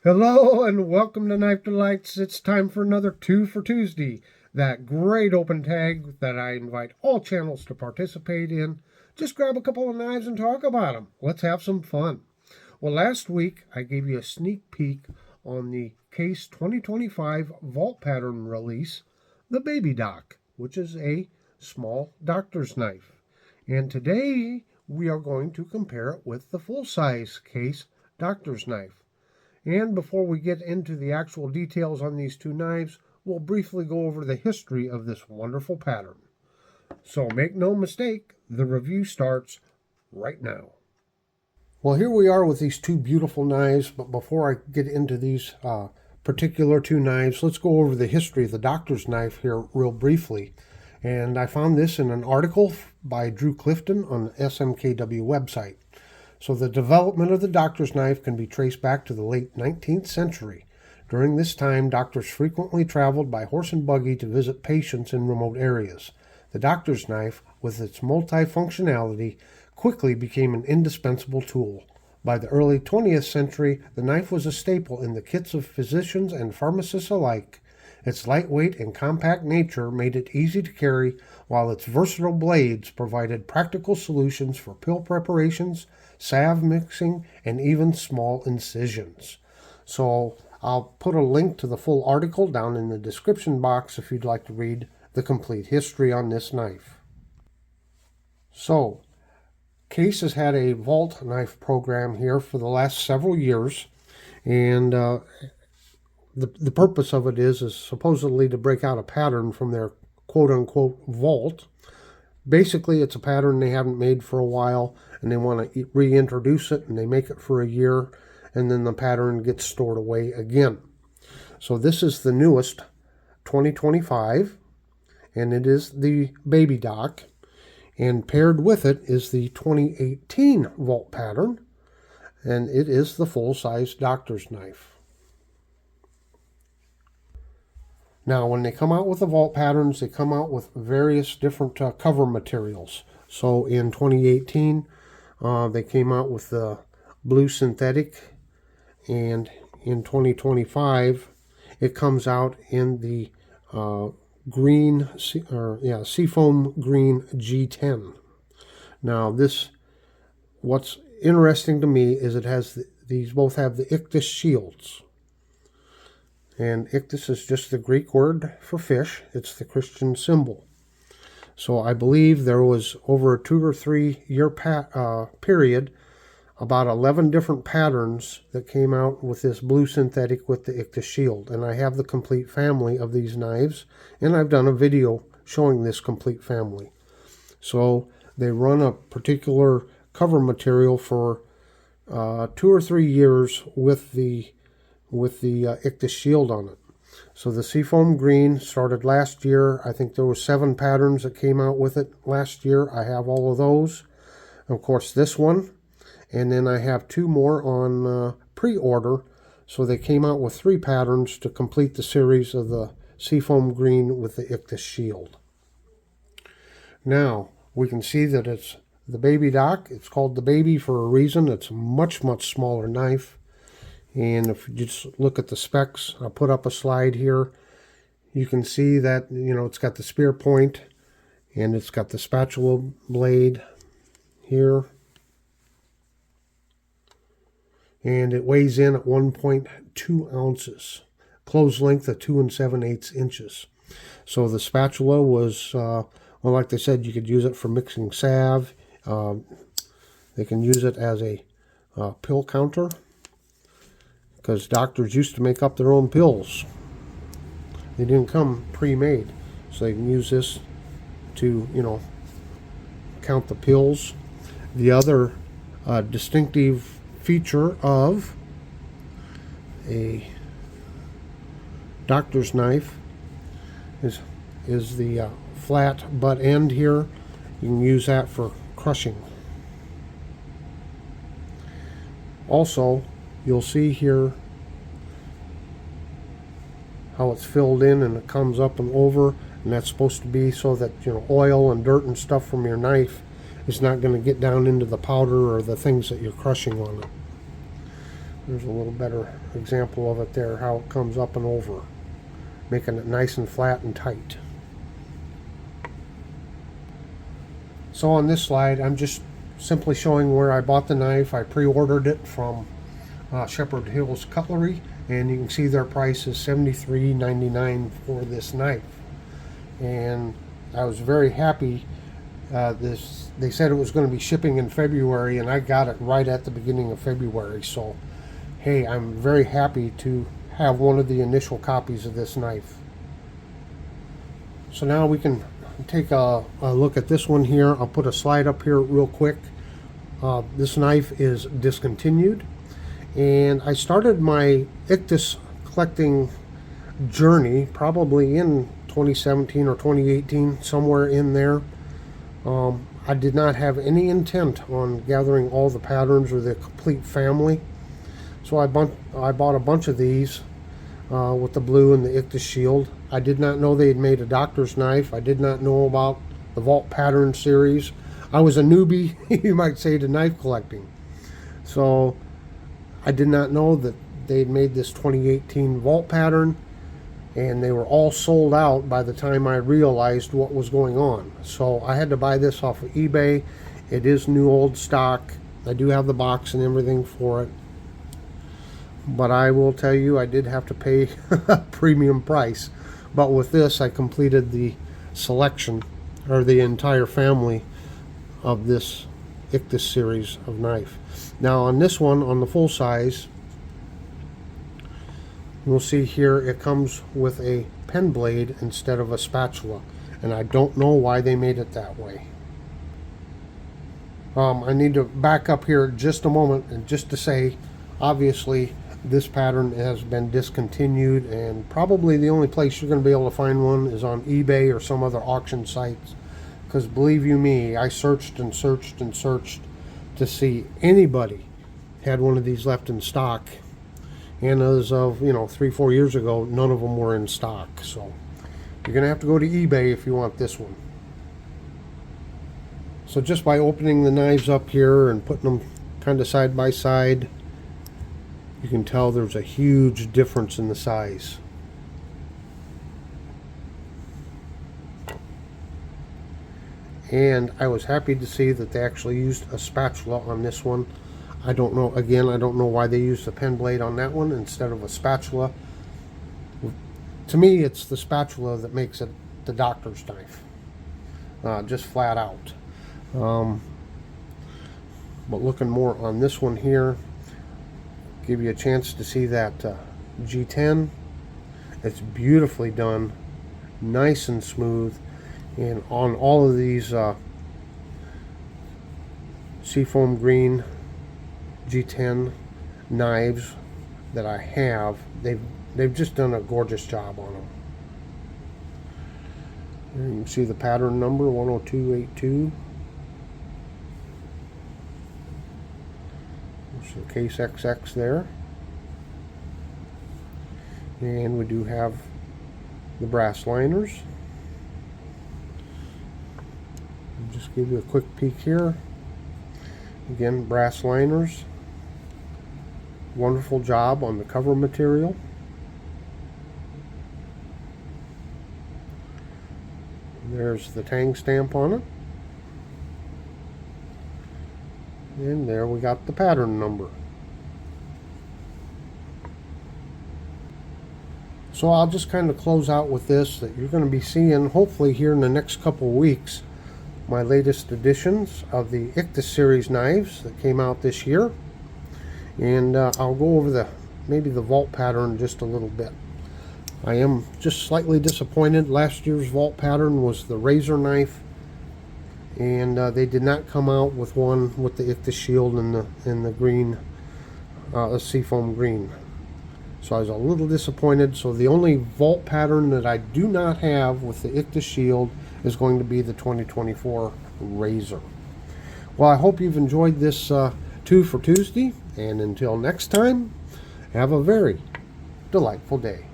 Hello and welcome to Knife Delights. It's time for another 2 for Tuesday. That great open tag that I invite all channels to participate in. Just grab a couple of knives and talk about them. Let's have some fun. Well, last week I gave you a sneak peek on the Case 2025 Vault Pattern release, the Baby Doc, which is a small doctor's knife. And today we are going to compare it with the full-size Case doctor's knife. And before we get into the actual details on these two knives, we'll briefly go over the history of this wonderful pattern. So make no mistake, the review starts right now. Well, here we are with these two beautiful knives, but before I get into these particular two knives, let's go over the history of the doctor's knife here real briefly. And I found this in an article by Drew Clifton on the SMKW website. So the development of the doctor's knife can be traced back to the late 19th century. During this time, doctors frequently traveled by horse and buggy to visit patients in remote areas. The doctor's knife, with its multifunctionality, quickly became an indispensable tool. By the early 20th century, the knife was a staple in the kits of physicians and pharmacists alike. Its lightweight and compact nature made it easy to carry, while its versatile blades provided practical solutions for pill preparations, salve mixing, and even small incisions. So I'll put a link to the full article down in the description box if you'd like to read the complete history on this knife. So, Case has had a vault knife program here for the last several years, and the purpose of it is supposedly to break out a pattern from their quote-unquote vault. Basically, it's a pattern they haven't made for a while, and they want to reintroduce it, and they make it for a year, and then the pattern gets stored away again. So this is the newest 2025, and it is the Baby Doc, and paired with it is the 2018 vault pattern, and it is the full-size doctor's knife. Now, when they come out with the vault patterns, they come out with various different cover materials. So in 2018, they came out with the blue synthetic, and in 2025, it comes out in the Seafoam Green G10. Now, what's interesting to me is it has these both have the Ichthus Shields. And Ichthus is just the Greek word for fish. It's the Christian symbol. So I believe there was, over a 2 or 3 year period, about 11 different patterns that came out with this blue synthetic with the Ichthus Shield. And I have the complete family of these knives, and I've done a video showing this complete family. So they run a particular cover material for 2 or 3 years with the Ichthus Shield on it. So the Seafoam Green started last year. I think there were 7 patterns that came out with it last year. I have all of those. Of course, this one. And then I have 2 more on pre-order. So they came out with 3 patterns to complete the series of the Seafoam Green with the Ichthus Shield. Now, we can see that it's the Baby Doc. It's called the Baby for a reason. It's a much, much smaller knife. And if you just look at the specs, I'll put up a slide here. You can see that, it's got the spear point, and it's got the spatula blade here. And it weighs in at 1.2 ounces. Closed length of 2 7/8 inches. So the spatula was, like they said, you could use it for mixing salve. They can use it as a pill counter, because doctors used to make up their own pills. They didn't come pre-made. So they can use this to, count the pills. The other distinctive feature of a doctor's knife is the flat butt end here. You can use that for crushing. Also, you'll see here how it's filled in, and it comes up and over, and that's supposed to be so that oil and dirt and stuff from your knife is not going to get down into the powder or the things that you're crushing on it. There's a little better example of it there, how it comes up and over, making it nice and flat and tight. So on this slide, I'm just simply showing where I bought the knife. I pre-ordered it from Shepherd Hills Cutlery, and you can see their price is $73.99 for this knife. And I was very happy. They said it was going to be shipping in February, and I got it right at the beginning of February. So, hey, I'm very happy to have one of the initial copies of this knife. So now we can take a look at this one here. I'll put a slide up here real quick. This knife is discontinued, and I started my Ichthus collecting journey probably in 2017 or 2018, somewhere in there. I did not have any intent on gathering all the patterns or the complete family, so I bought a bunch of these with the blue and the Ichthus Shield. I did not know they had made a doctor's knife. I did not know about the Vault Pattern series. I was a newbie, you might say, to knife collecting. So I did not know that they'd made this 2018 Vault Pattern, and they were all sold out by the time I realized what was going on. So I had to buy this off of eBay. It is new old stock. I do have the box and everything for it. But I will tell you, I did have to pay a premium price. But with this, I completed the selection, or the entire family of this Ichthus series of knife. Now on this one, on the full size, you'll see here it comes with a pen blade instead of a spatula, and I don't know why they made it that way. I need to back up here just a moment and just to say, obviously this pattern has been discontinued, and probably the only place you're going to be able to find one is on eBay or some other auction sites, because believe you me, I searched and searched and searched to see anybody had one of these left in stock. And as of, 3-4 years ago, none of them were in stock. So you're going to have to go to eBay if you want this one. So just by opening the knives up here and putting them kind of side by side, you can tell there's a huge difference in the size. And I was happy to see that they actually used a spatula on this one. I don't know, again, I don't know why they used a pen blade on that one instead of a spatula. To me, it's the spatula that makes it the doctor's knife. Just flat out. But looking more on this one here, give you a chance to see that G10. It's beautifully done, nice and smooth. And on all of these Seafoam Green G10 knives that I have, they've just done a gorgeous job on them. There you can see the pattern number 10282. There's the case XX there, and we do have the brass liners. I'll just give you a quick peek here. Again, brass liners. Wonderful job on the cover material. There's the tang stamp on it. And there we got the pattern number. So I'll just kind of close out with this, that you're going to be seeing hopefully here in the next couple of weeks my latest editions of the Ichthus series knives that came out this year. And I'll go over maybe the Vault pattern just a little bit. I am just slightly disappointed. Last year's Vault pattern was the razor knife, and they did not come out with one with the Ichthus Shield and the green, Seafoam Green. So I was a little disappointed. So the only Vault pattern that I do not have with the Ichthus Shield is going to be the 2024 razor. Well, I hope you've enjoyed this 2 for Tuesday, and until next time, have a very delightful day.